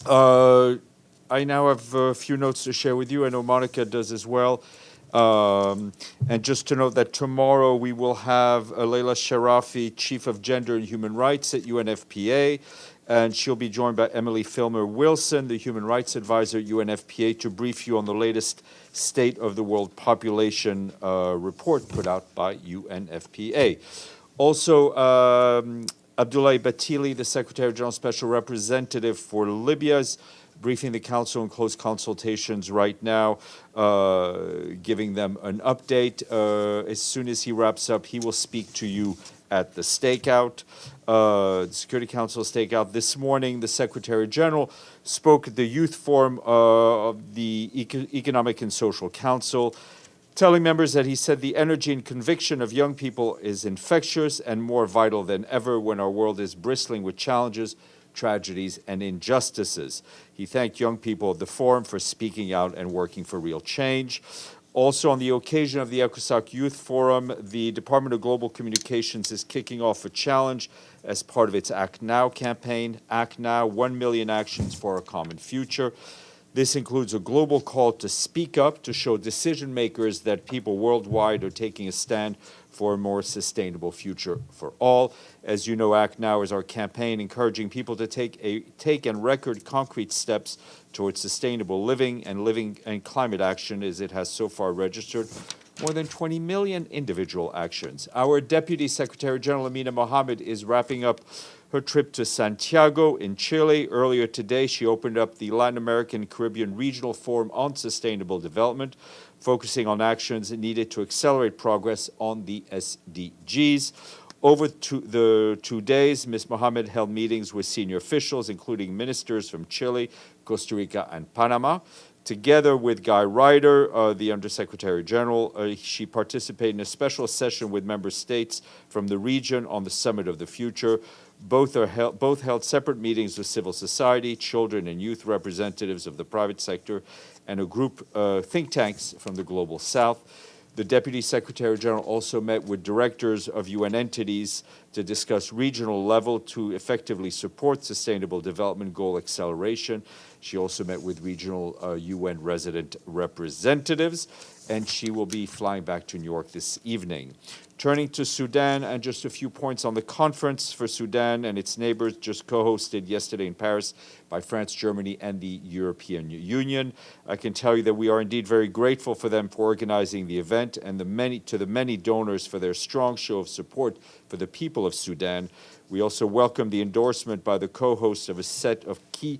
I now have a few notes to share with you. I know Monica does as well. And just to note that tomorrow we will have Leila Sharafi, Chief of Gender and Human Rights at UNFPA, and she'll be joined by Emily Filmer-Wilson, the Human Rights Advisor at UNFPA, to brief you on the latest State of the World Population report put out by UNFPA. Also, Abdoulaye Bathily, the Secretary General Special Representative for Libya, is briefing the Council in close consultations right now, giving them an update. As soon as he wraps up, he will speak to you at the stakeout, the Security Council stakeout. This morning, the Secretary General spoke at the Youth Forum of the Economic and Social Council, telling members that he said the energy and conviction of young people is infectious and more vital than ever when our world is bristling with challenges, tragedies, and injustices. He thanked young people at the forum for speaking out and working for real change. Also, on the occasion of the ECOSOC Youth Forum, the Department of Global Communications is kicking off a challenge as part of its Act Now campaign. Act Now, 1 million actions for a common future. This includes a global call to speak up, to show decision makers that people worldwide are taking a stand for a more sustainable future for all. As you know, Act Now is our campaign encouraging people to take and record concrete steps towards sustainable living and climate action, as it has so far registered more than 20 million individual actions. Our Deputy Secretary General Amina Mohammed is wrapping up her trip to Santiago in Chile. Earlier today, she opened up the Latin American Caribbean Regional Forum on Sustainable Development, focusing on actions needed to accelerate progress on the SDGs. Over the 2 days, Ms. Mohammed held meetings with senior officials, including ministers from Chile, Costa Rica, and Panama. Together with Guy Ryder, the Undersecretary General, she participated in a special session with member states from the region on the Summit of the Future. Both held separate meetings with civil society, children and youth representatives of the private sector, and a group think tanks from the Global South. The Deputy Secretary General also met with directors of UN entities to discuss regional level to effectively support sustainable development goal acceleration. She also met with regional UN resident representatives, and she will be flying back to New York this evening. Turning to Sudan, and just a few points on the conference for Sudan and its neighbors, just co-hosted yesterday in Paris by France, Germany, and the European Union. I can tell you that we are indeed very grateful for them for organizing the event, and to the many donors for their strong show of support for the people of Sudan. We also welcome the endorsement by the co-hosts of a set of key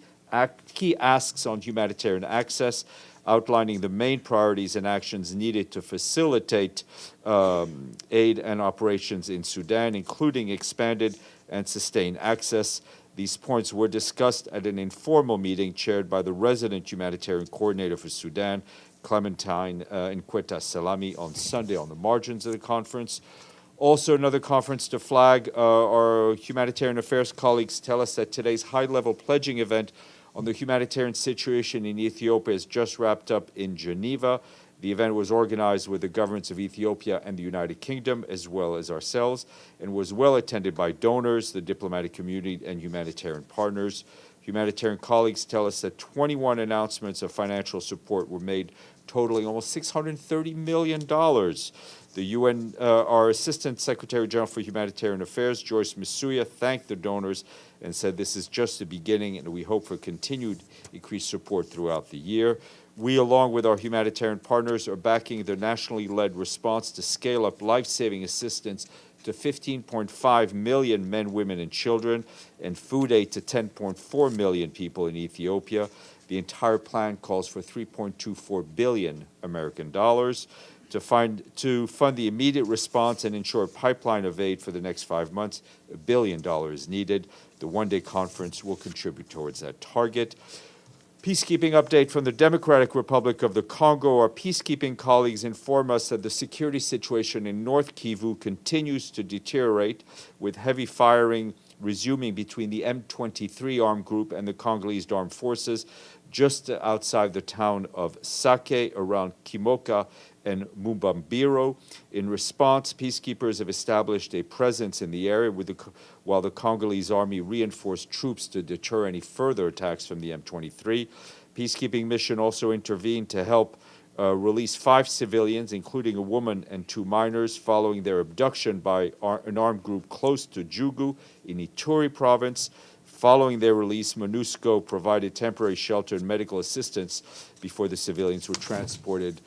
asks on humanitarian access, outlining the main priorities and actions needed to facilitate aid and operations in Sudan, including expanded and sustained access. These points were discussed at an informal meeting chaired by the resident humanitarian coordinator for Sudan, Clementine Nkweta Salami, on Sunday on the margins of the conference. Also, another conference to flag. Our humanitarian affairs colleagues tell us that today's high-level pledging event on the humanitarian situation in Ethiopia is just wrapped up in Geneva. The event was organized with the governments of Ethiopia and the United Kingdom, as well as ourselves, and was well attended by donors, the diplomatic community, and humanitarian partners. Humanitarian colleagues tell us that 21 announcements of financial support were made, totaling almost $630 million. The UN, our Assistant Secretary General for Humanitarian Affairs, Joyce Masuya, thanked the donors and said this is just the beginning, and we hope for continued increased support throughout the year. We, along with our humanitarian partners, are backing the nationally led response to scale up life-saving assistance to 15.5 million men, women, and children, and food aid to 10.4 million people in Ethiopia. The entire plan calls for 3.24 billion American dollars. To fund the immediate response and ensure a pipeline of aid for the next 5 months, $1 billion is needed. The one-day conference will contribute towards that target. Peacekeeping update from the Democratic Republic of the Congo. Our peacekeeping colleagues inform us that the security situation in North Kivu continues to deteriorate, with heavy firing resuming between the M23 armed group and the Congolese armed forces just outside the town of Sake, around Kimoka and Mubambiro. In response, peacekeepers have established a presence in the area while the Congolese army reinforced troops to deter any further attacks from the M23. Peacekeeping mission also intervened to help release 5 civilians, including a woman and 2 minors, following their abduction by an armed group close to Jugu in Ituri province. Following their release, MONUSCO provided temporary shelter and medical assistance before the civilians were transported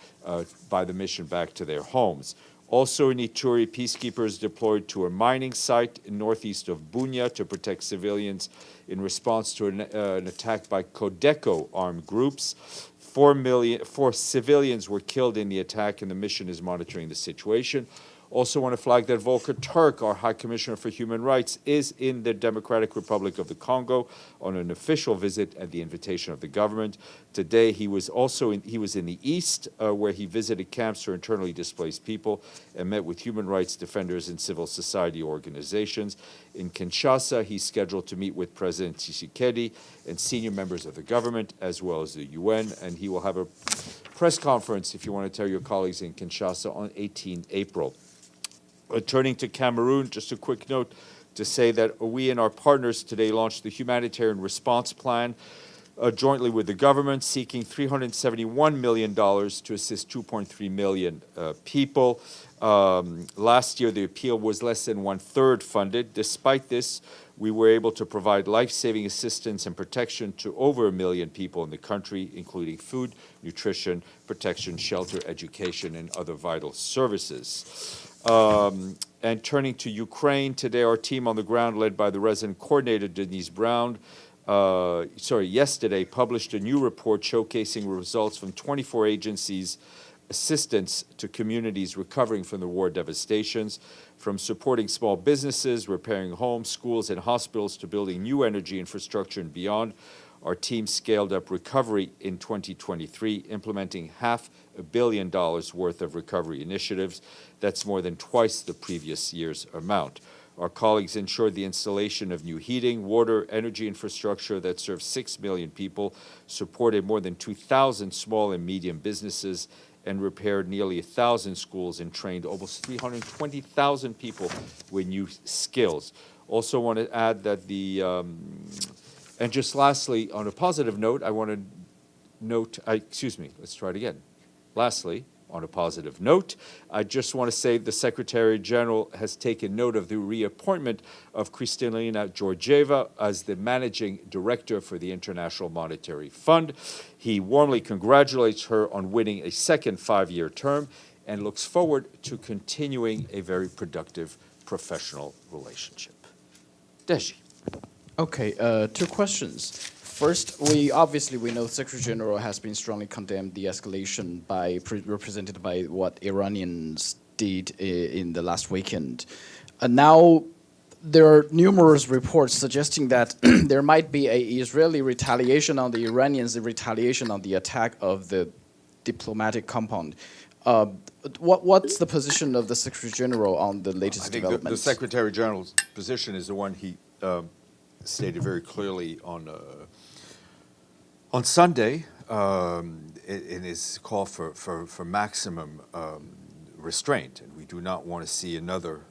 by the mission back to their homes. Also in Ituri, peacekeepers deployed to a mining site northeast of Bunia to protect civilians in response to an attack by Codeco armed groups. 4 civilians were killed in the attack, and the mission is monitoring the situation. Also want to flag that Volker Turk, our High Commissioner for Human Rights, is in the Democratic Republic of the Congo on an official visit at the invitation of the government. Today, he was in the East, where he visited camps for internally displaced people and met with human rights defenders and civil society organizations. In Kinshasa, he's scheduled to meet with President Tshisekedi and senior members of the government, as well as the UN, and he will have a press conference, if you want to tell your colleagues in Kinshasa, on 18 April. Turning to Cameroon, just a quick note to say that we and our partners today launched the Humanitarian Response Plan jointly with the government, seeking $371 million to assist 2.3 million people. Last year, the appeal was less than 1/3 funded. Despite this, we were able to provide life-saving assistance and protection to over 1 million people in the country, including food, nutrition, protection, shelter, education, and other vital services. And turning to Ukraine, today our team on the ground, led by the resident coordinator Denise Brown, yesterday published a new report showcasing results from 24 agencies' assistance to communities recovering from the war devastations, from supporting small businesses, repairing homes, schools, and hospitals, to building new energy infrastructure and beyond. Our team scaled up recovery in 2023, implementing $500 million worth of recovery initiatives. That's more than twice the previous year's amount. Our colleagues ensured the installation of new heating, water, energy infrastructure that serves 6 million people, supported more than 2,000 small and medium businesses, and repaired nearly 1,000 schools and trained almost 320,000 people with new skills. Also want to add that and just lastly, on a positive note, I want to note, let's try it again. Lastly, on a positive note, I just want to say the Secretary General has taken note of the reappointment of Kristalina Georgieva as the Managing Director for the International Monetary Fund. He warmly congratulates her on winning a second 5-year term and looks forward to continuing a very productive professional relationship. Deji. Okay, 2 questions. First, we know Secretary General has been strongly condemned the escalation represented by what Iranians did in the last weekend. Now, there are numerous reports suggesting that there might be a Israeli retaliation on the Iranians, the retaliation on the attack of the diplomatic compound. What's the position of the Secretary General on the latest developments? The Secretary General's position is the one he stated very clearly on Sunday in his call for maximum restraint, and we do not want to see another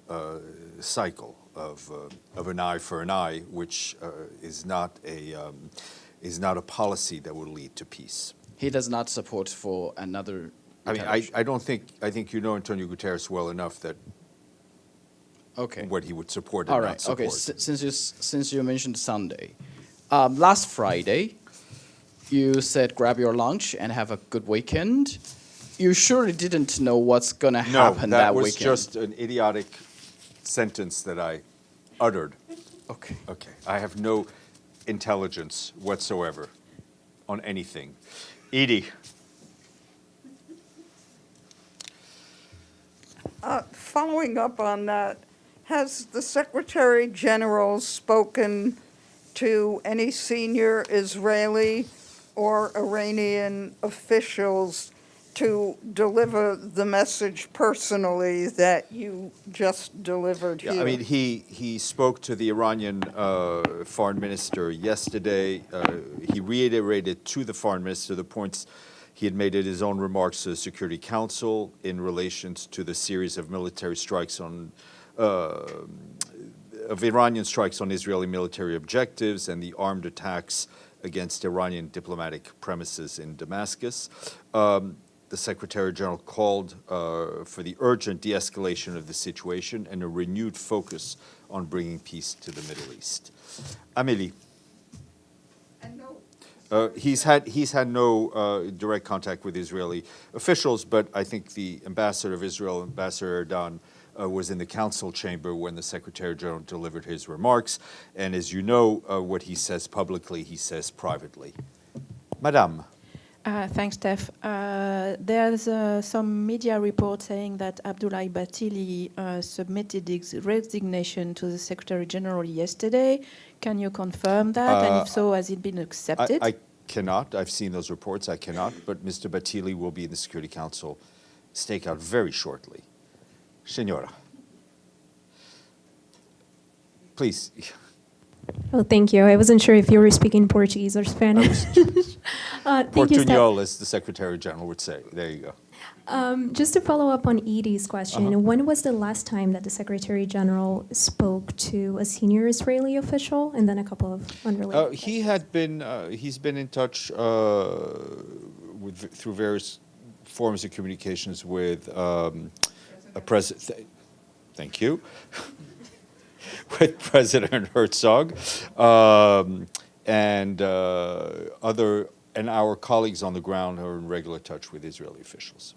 cycle of an eye for an eye, which is not a policy that will lead to peace. He does not support for another. I think you know Antonio Guterres well enough that. Okay. What he would support and not support. Okay. Since you mentioned Sunday, last Friday, you said grab your lunch and have a good weekend. You surely didn't know what's going to happen that weekend. No, that was just an idiotic sentence that I uttered. Okay. Okay. I have no intelligence whatsoever on anything. Edie. Following up on that, has the Secretary General spoken to any senior Israeli or Iranian officials to deliver the message personally that you just delivered here? Yeah, I mean, he spoke to the Iranian foreign minister yesterday. He reiterated to the foreign minister the points he had made in his own remarks to the Security Council in relation to the series of military strikes of Iranian strikes on Israeli military objectives and the armed attacks against Iranian diplomatic premises in Damascus. The Secretary General called for the urgent de-escalation of the situation and a renewed focus on bringing peace to the Middle East. Amélie. And no, He's had no direct contact with Israeli officials, but I think the ambassador of Israel, Ambassador Erdan, was in the council chamber when the Secretary General delivered his remarks. And as you know, what he says publicly, he says privately. Madame. Thanks, Steph. There's some media report saying that Abdoulaye Bathily submitted his resignation to the Secretary General yesterday. Can you confirm that? And if so, has it been accepted? I cannot. I've seen those reports. I cannot. But Mr. Bathily will be in the Security Council stakeout very shortly. Senora. Please. Oh, thank you. I wasn't sure if you were speaking Portuguese or Spanish. Thank you, Steph. Portuñol, as the Secretary General would say. There you go. Just to follow up on Edie's question, when was the last time that the Secretary General spoke to a senior Israeli official, and then a couple of unrelated? He's been in touch through various forms of communications with a president. Thank you. With President Herzog and our colleagues on the ground are in regular touch with Israeli officials.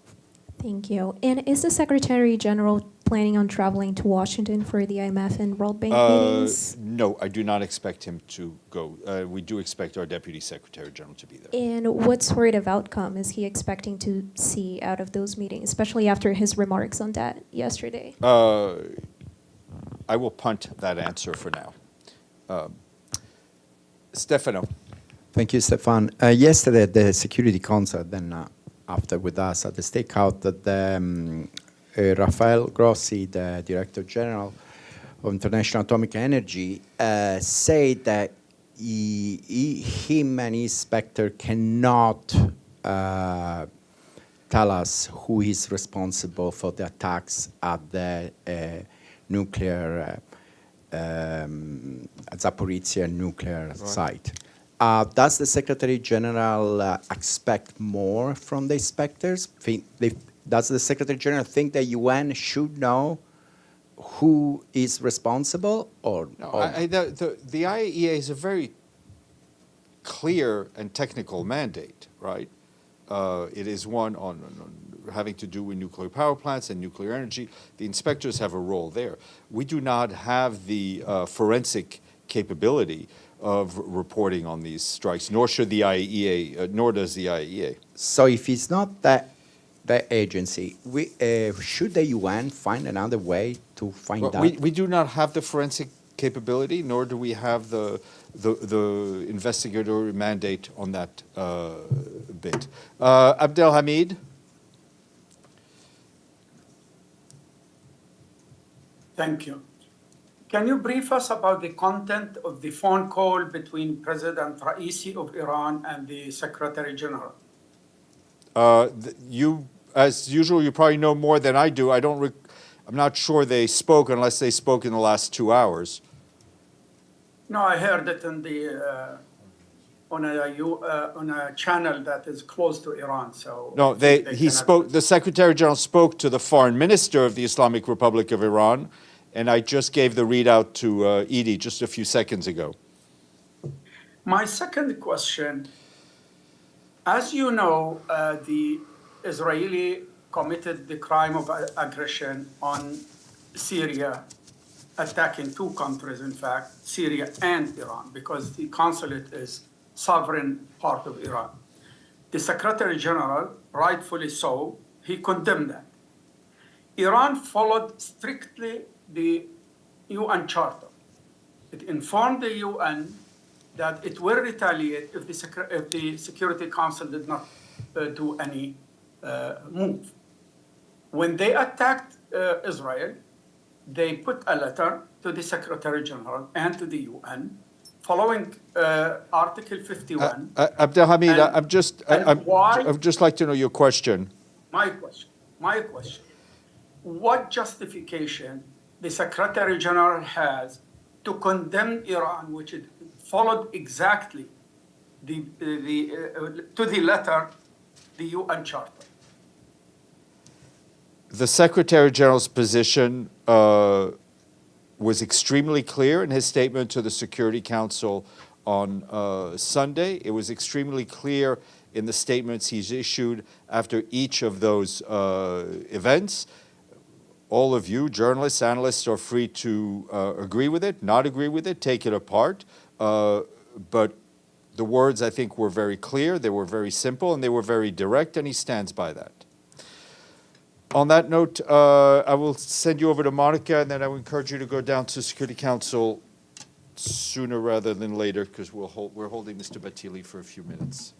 Thank you. And is the Secretary General planning on traveling to Washington for the IMF and World Bank meetings? No, I do not expect him to go. We do expect our Deputy Secretary General to be there. And what sort of outcome is he expecting to see out of those meetings, especially after his remarks on that yesterday? I will punt that answer for now. Stefano. Thank you, Stéphane. Yesterday at the Security Council, then after with us at the stakeout, Rafael Grossi, the Director General of International Atomic Energy, said that him and his inspector cannot tell us who is responsible for the attacks at the nuclear Zaporizhzhia nuclear site. Does the Secretary General expect more from the inspectors? Does the Secretary General think the UN should know who is responsible? Or the IAEA is a very clear and technical mandate, right? It is one on having to do with nuclear power plants and nuclear energy. The inspectors have a role there. We do not have the forensic capability of reporting on these strikes, nor should the IAEA, nor does the IAEA. So if it's not that agency, should the UN find another way to find out? We do not have the forensic capability, nor do we have the investigatory mandate on that bit. Abdelhamid. Thank you. Can you brief us about the content of the phone call between President Raisi of Iran and the Secretary General? As usual, you probably know more than I do. I'm not sure they spoke unless they spoke in the last 2 hours. No, I heard it in the on a channel that is close to Iran. So no, he spoke. The Secretary General spoke to the Foreign Minister of the Islamic Republic of Iran, and I just gave the readout to Edie just a few seconds ago. My second question, as you know, the Israeli committed the crime of aggression on Syria, attacking two countries, in fact, Syria and Iran, because the consulate is sovereign part of Iran. The Secretary General, rightfully so, he condemned that. Iran followed strictly the UN Charter. It informed the UN that it will retaliate if the Security Council did not do any move. When they attacked Israel, they put a letter to the Secretary General and to the UN following Article 51. Abdelhamid, And why? I'd just like to know your question. My question. What justification the Secretary General has to condemn Iran, which it followed exactly to the letter the UN Charter? The Secretary General's position was extremely clear in his statement to the Security Council on Sunday. It was extremely clear in the statements he's issued after each of those events. All of you, journalists, analysts, are free to agree with it, not agree with it, take it apart. But the words, I think, were very clear, they were very simple, and they were very direct, and he stands by that. On that note, I will send you over to Monica, and then I will encourage you to go down to Security Council sooner rather than later, because we're holding Mr. Bathily for a few minutes.